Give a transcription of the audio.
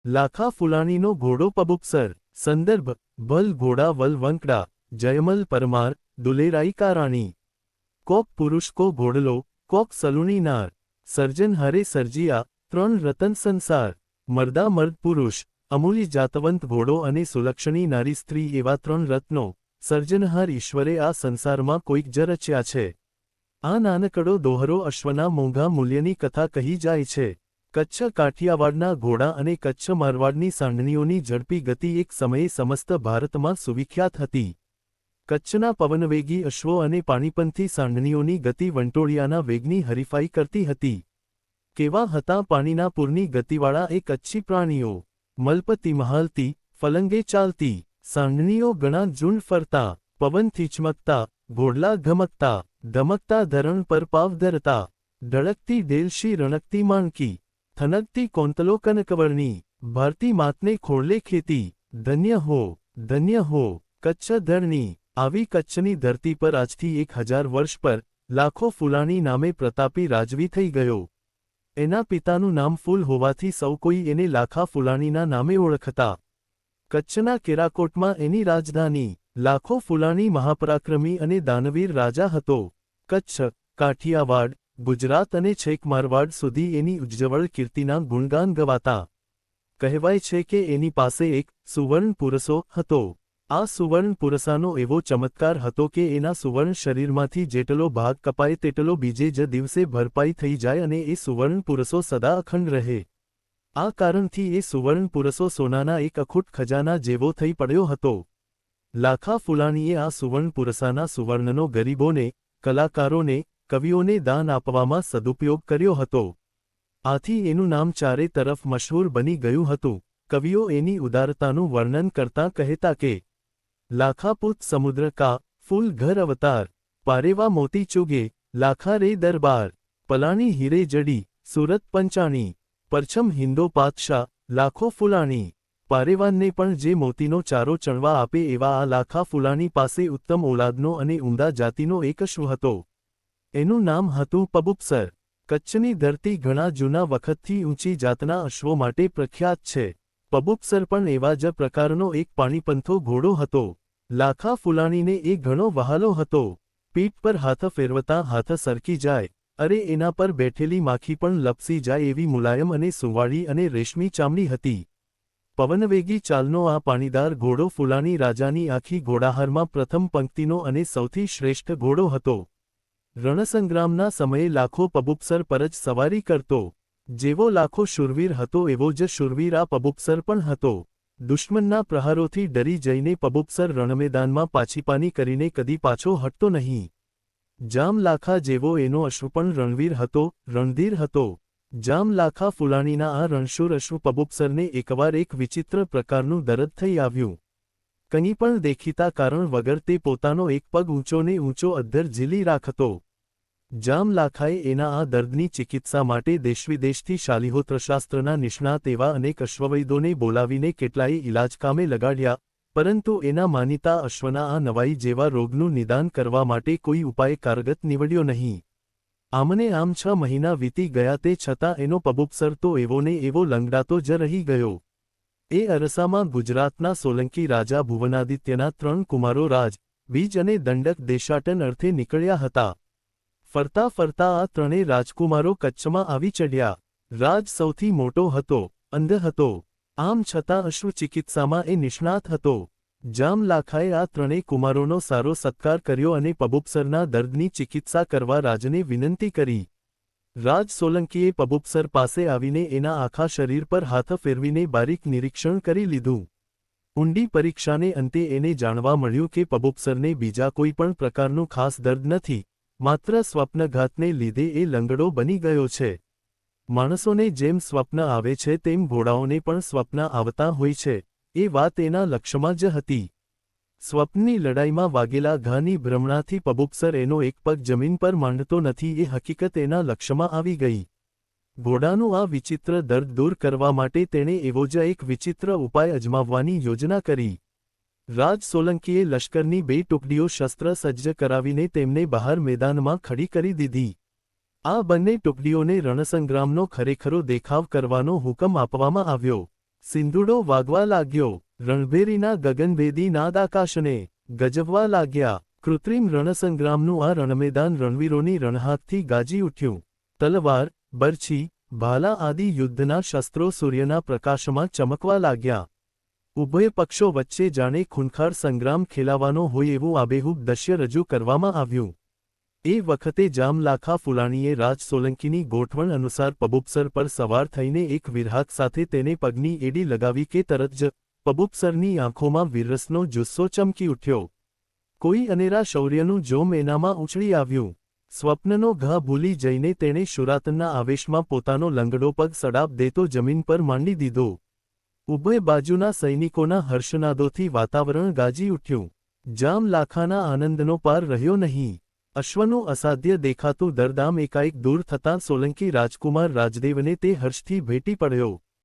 લાખા ફુલાણીનો ઘોડો પબુપસર. સંદર્ભ: ભલ ઘોડા વલ વંકડા. જયમલ પરમાર, દુલેરાઈ કારાણી. કોક પુરુષ કો ઘોડલો, કોક સલુણી નાર. સર્જન હરે સર્જિયા, ત્રણ રતન સંસાર. મર્દા મર્દ પુરુષ, અમૂલ્ય જાતવંત ઘોડો અને સુલક્ષણી નારી સ્ત્રી એવા ત્રણ રત્નો સર્જનહાર ઈશ્વરે આ સંસારમાં કોઈક જ રચ્યા છે. આ નાનકડો દોહરો અશ્વના મોંઘા મૂલ્યની કથા કહી જાય છે. કચ્છ કાઠિયાવાડના ઘોડા અને કચ્છ મારવાડની સાંઢણીઓની ઝડપી ગતિ એક સમયે સમસ્ત ભારતમાં સુવિખ્યાત હતી. કચ્છના પવનવેગી અશ્વો અને પાણીપંથી સાંઢણીઓની ગતિ વંટોળિયાના વેગની હરીફાઈ કરતી હતી. કેવા હતા પાણીના પૂરની ગતિવાળા એ કચ્છી પ્રાણીઓ! મલપતિ મહાલતી, ફલંગે ચાલતી. સાંઢણીઓ ગણા ઝુંડ ફરતા, પવનથી ચમકતા, ઘોડલા ઘમકતા, ધમકતા ધરણ પર પાવ ધરતા. ઢળકતી ડેલશી રણકતી માણકી, થનકતી કોંતલો કનકવર્ણી. ભારતી માતને ખોળલે ખેતી, ધન્ય હો, ધન્ય હો, કચ્છ ધરણી. આવી કચ્છની ધરતી પર આજથી 1000 વર્ષ પર લાખો ફુલાણી નામે પ્રતાપી રાજવી થઈ ગયો. એના પિતાનું નામ ફૂલ હોવાથી સૌ કોઈ એને લાખા ફુલાણીના નામે ઓળખતા. કચ્છના કેરાકોટમાં એની રાજધાની. લાખો ફુલાણી મહાપરાક્રમી અને દાનવીર રાજા હતો. કચ્છ, કાઠિયાવાડ, ગુજરાત અને છેક મારવાડ સુધી એની ઉજ્જવળ કીર્તિના ગુણગાન ગવાતા. કહેવાય છે કે એની પાસે એક સુવર્ણ પુરસો હતો. આ સુવર્ણ પુરસાનો એવો ચમત્કાર હતો કે એના સુવર્ણ શરીરમાંથી જેટલો ભાગ કપાય તેટલો બીજે જ દિવસે ભરપાઈ થઈ જાય અને એ સુવર્ણ પુરસો સદા અખંડ રહે. આ કારણથી એ સુવર્ણ પુરસો સોનાના એક અખૂટ ખજાના જેવો થઈ પડ્યો હતો. લાખા ફુલાણીએ આ સુવર્ણ પુરસાના સુવર્ણનો ગરીબોને, કલાકારોને, કવિઓને દાન આપવામાં સદુપયોગ કર્યો હતો. આથી એનું નામ ચારે તરફ મશહૂર બની ગયું હતું. કવિઓ એની ઉદારતાનું વર્ણન કરતાં કહેતા કે લાખા પુત સમુદ્ર કા, ફૂલ ઘર અવતાર. પારેવા મોતી ચુગે, લાખા રે દરબાર. પલાણી હીરે જડી, સુરત પંચાણી. પરછમ હિંદો પાતશાહ, લાખો ફુલાણી. પારેવાનને પણ જે મોતીનો ચારો ચણવા આપે એવા આ લાખા ફુલાણી પાસે ઉત્તમ ઓલાદનો અને ઉમદા જાતિનો એક અશ્વ હતો. એનું નામ હતું પબુપસર. કચ્છની ધરતી ઘણા જૂના વખતથી ઊંચી જાતના અશ્વો માટે પ્રખ્યાત છે. પબુપસર પણ એવા જ પ્રકારનો એક પાણીપંથો ઘોડો હતો. લાખા ફુલાણીને એ ઘણો વહાલો હતો. પીઠ પર હાથ ફેરવતા હાથ સરકી જાય, અરે એના પર બેઠેલી માખી પણ લપસી જાય એવી મુલાયમ અને સુંવાળી અને રેશમી ચામડી હતી. પવનવેગી ચાલનો આ પાણીદાર ઘોડો ફુલાણી રાજાની આખી ઘોડાહારમાં પ્રથમ પંક્તિનો અને સૌથી શ્રેષ્ઠ ઘોડો હતો. રણસંગ્રામના સમયે લાખો પબુપસર પર જ સવારી કરતો. જેવો લાખો શૂરવીર હતો એવો જ શૂરવીર આ પબુપસર પણ હતો. દુશ્મનના પ્રહારોથી ડરી જઈને પબુપસર રણમેદાનમાં પાછીપાની કરીને કદી પાછો હટતો નહીં. જામ લાખા જેવો એનો અશ્વ પણ રણવીર હતો, રણધીર હતો. જામ લાખા ફુલાણીના આ રણશૂર અશ્વ પબુપસરને એકવાર એક વિચિત્ર પ્રકારનું દરદ થઈ આવ્યું. કંઈ પણ દેખીતા કારણ વગર તે પોતાનો એક પગ ઊંચો ને ઊંચો અદ્ધર ઝીલી રાખતો. જામ લાખાએ એના આ દર્દની ચિકિત્સા માટે દેશવિદેશથી શાલિહોત્રશાસ્ત્રના નિષ્ણાત એવા અનેક અશ્વવૈદોને બોલાવીને કેટલાય ઇલાજ કામે લગાડ્યા, પરંતુ એના માનીતા અશ્વના આ નવાઈ જેવા રોગનું નિદાન કરવા માટે કોઈ ઉપાય કારગત નીવડ્યો નહીં. આમને આમ 6 મહિના વીતી ગયા તે છતાં એનો પબુપસર તો એવો ને એવો લંગડાતો જ રહી ગયો. એ અરસામાં ગુજરાતના સોલંકી રાજા ભુવનાદિત્યના 3 કુમારો રાજ, બીજ અને દંડક દેશાટન અર્થે નીકળ્યા હતા. ફરતા ફરતા આ 3 રાજકુમારો કચ્છમાં આવી ચઢ્યા. રાજ સૌથી મોટો હતો, અંધ હતો. આમ છતાં અશ્વ ચિકિત્સામાં એ નિષ્ણાત હતો. જામ લાખાએ આ 3 કુમારોનો સારો સત્કાર કર્યો અને પબુપસરના દર્દની ચિકિત્સા કરવા રાજને વિનંતી કરી. રાજ સોલંકીએ પબુપસર પાસે આવીને એના આખા શરીર પર હાથ ફેરવીને બારીક નિરીક્ષણ કરી લીધું. ઊંડી પરીક્ષાને અંતે એને જાણવા મળ્યું કે પબુપસરને બીજા કોઈ પણ પ્રકારનું ખાસ દર્દ નથી, માત્ર સ્વપ્નઘાતને લીધે એ લંગડો બની ગયો છે. માણસોને જેમ સ્વપ્ન આવે છે તેમ ઘોડાઓને પણ સ્વપ્ન આવતા હોય છે, એ વાત એના લક્ષ્યમાં જ હતી. સ્વપ્નની લડાઈમાં વાગેલા ઘાની ભ્રમણાથી પબુપસર એનો એક પગ જમીન પર માંડતો નથી એ હકીકત એના લક્ષ્યમાં આવી ગઈ. ઘોડાનું આ વિચિત્ર દર્દ દૂર કરવા માટે તેણે એવો જ એક વિચિત્ર ઉપાય અજમાવવાની યોજના કરી. રાજ સોલંકીએ લશ્કરની 2 ટુકડીઓ શસ્ત્ર સજ્જ કરાવીને તેમને બહાર મેદાનમાં ખડી કરી દીધી. આ બંને ટુકડીઓને રણસંગ્રામનો ખરેખરો દેખાવ કરવાનો હુકમ આપવામાં આવ્યો. સિંધુડો વાગવા લાગ્યો, રણભેરીના ગગનભેદી નાદ આકાશને ગજવવા લાગ્યા. કૃત્રિમ રણસંગ્રામનું આ રણમેદાન રણવીરોની રણહાકથી ગાજી ઉઠ્યું. તલવાર, બરછી, ભાલા આદિ યુદ્ધના શસ્ત્રો સૂર્યના પ્રકાશમાં ચમકવા લાગ્યા. ઉભય પક્ષો વચ્ચે જાણે ખૂંખાર સંગ્રામ ખેલાવાનો હોય એવું આબેહૂબ દૃશ્ય રજૂ કરવામાં આવ્યું. એ વખતે જામલાખા ફુલાણીએ રાજ સોલંકીની ગોઠવણ અનુસાર પબુપસર પર સવાર થઈને એક વિરહાક સાથે તેને પગની એડી લગાવી કે તરત જ પબુપસરની આંખોમાં વીરરસનો જુસ્સો ચમકી ઉઠ્યો. કોઈ અનેરા શૌર્યનું જોમ એનામાં ઉછળી આવ્યું. સ્વપ્નનો ઘા ભૂલી જઈને તેણે શુરાતનના આવેશમાં પોતાનો લંગડો પગ સડાપ દેતો જમીન પર માંડી દીધો. ઉભય બાજુના સૈનિકોના હર્ષનાદોથી વાતાવરણ ગાજી ઉઠ્યું. જામલાખાના આનંદનો પાર રહ્યો નહીં. અશ્વનું અસાધ્ય દેખાતું દરદામ એકાએક દૂર થતાં સોલંકી રાજકુમાર રાજદેવને તે હર્ષથી ભેટી પડ્યો.